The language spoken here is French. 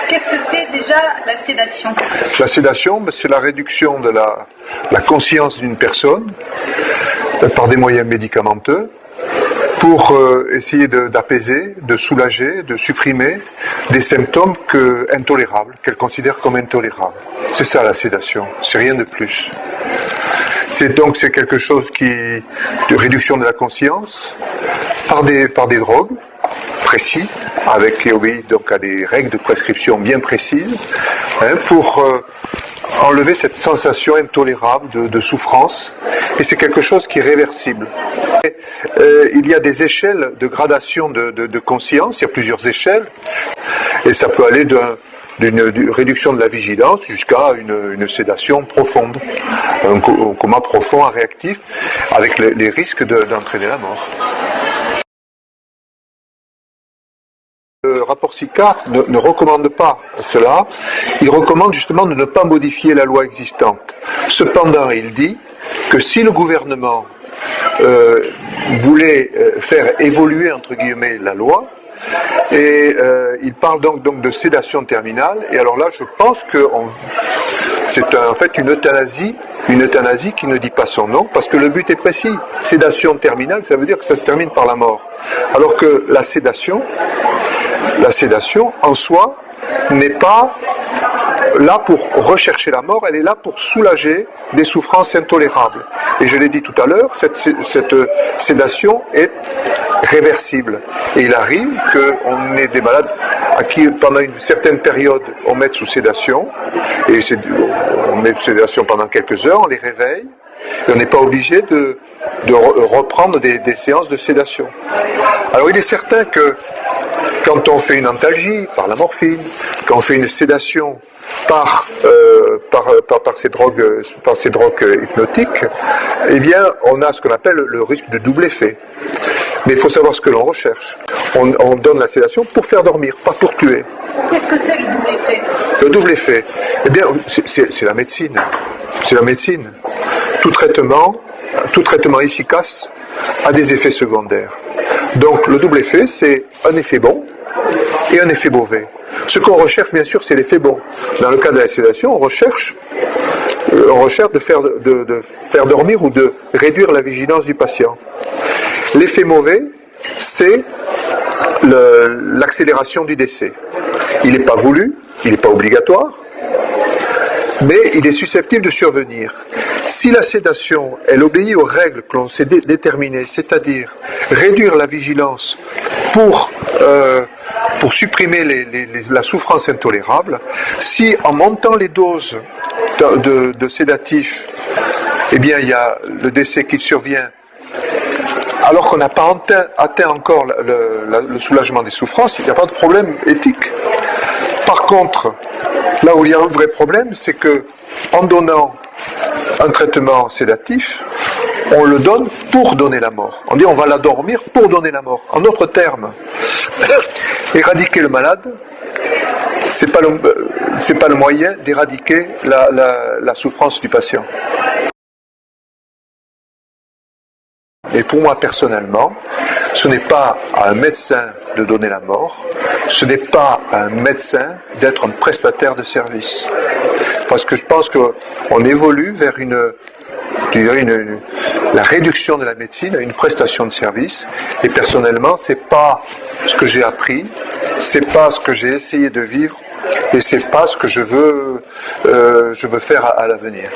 Qu'est-ce que c'est déjà la sédation? La sédation, c'est la réduction de la conscience d'une personne par des moyens médicamenteux pour essayer d'apaiser, de soulager, de supprimer des symptômes intolérables, qu'elle considère comme intolérables. C'est ça la sédation, c'est rien de plus. C'est quelque chose de réduction de la conscience par des drogues précises, qui obéissent donc à des règles de prescription bien précises, pour enlever cette sensation intolérable de souffrance, et c'est quelque chose qui est réversible. Il y a des échelles de gradation de conscience, il y a plusieurs échelles, et ça peut aller d'une réduction de la vigilance jusqu'à une sédation profonde, un coma profond, réactif, avec les risques d'entraîner la mort. Le rapport Sicard ne recommande pas cela, il recommande justement de ne pas modifier la loi existante. Cependant, il dit que si le gouvernement voulait faire évoluer entre guillemets la loi, et il parle donc de sédation terminale, et alors là je pense que c'est en fait une euthanasie qui ne dit pas son nom, parce que le but est précis. Sédation terminale, ça veut dire que ça se termine par la mort. Alors que la sédation en soi n'est pas là pour rechercher la mort, elle est là pour soulager des souffrances intolérables. Et je l'ai dit tout à l'heure, cette sédation est réversible. Et il arrive qu'on ait des malades à qui, pendant une certaine période, on met sous sédation, et on met sous sédation pendant quelques heures, on les réveille, et on n'est pas obligé de reprendre des séances de sédation. Alors il est certain que quand on fait une antalgie par la morphine, quand on fait une sédation par ces drogues hypnotiques, eh bien, on a ce qu'on appelle le risque de double effet. Mais il faut savoir ce que l'on recherche. On donne la sédation pour faire dormir, pas pour tuer. Qu'est-ce que c'est le double effet? Le double effet, eh bien, c'est la médecine. C'est la médecine. Tout traitement efficace a des effets secondaires. Donc, le double effet, c'est un effet bon et un effet mauvais. Ce qu'on recherche, bien sûr, c'est l'effet bon. Dans le cas de la sédation, on recherche de faire dormir ou de réduire la vigilance du patient. L'effet mauvais, c'est l'accélération du décès. Il n'est pas voulu, il n'est pas obligatoire, mais il est susceptible de survenir. Si la sédation, elle obéit aux règles que l'on s'est déterminées, c'est-à-dire réduire la vigilance pour supprimer la souffrance intolérable, si en montant les doses de sédatifs, eh bien il y a le décès qui survient, alors qu'on n'a pas atteint encore le soulagement des souffrances, il n'y a pas de problème éthique. Par contre, là où il y a un vrai problème, c'est que en donnant un traitement sédatif, on le donne pour donner la mort. On dit on va l'endormir pour donner la mort. En d'autres termes, éradiquer le malade, c'est pas le moyen d'éradiquer la souffrance du patient. Et pour moi personnellement, ce n'est pas à un médecin de donner la mort, ce n'est pas à un médecin d'être un prestataire de service. Parce que je pense qu'on évolue vers la réduction de la médecine à une prestation de service. Et personnellement, c'est pas ce que j'ai appris, c'est pas ce que j'ai essayé de vivre, et c'est pas ce que je veux faire à l'avenir.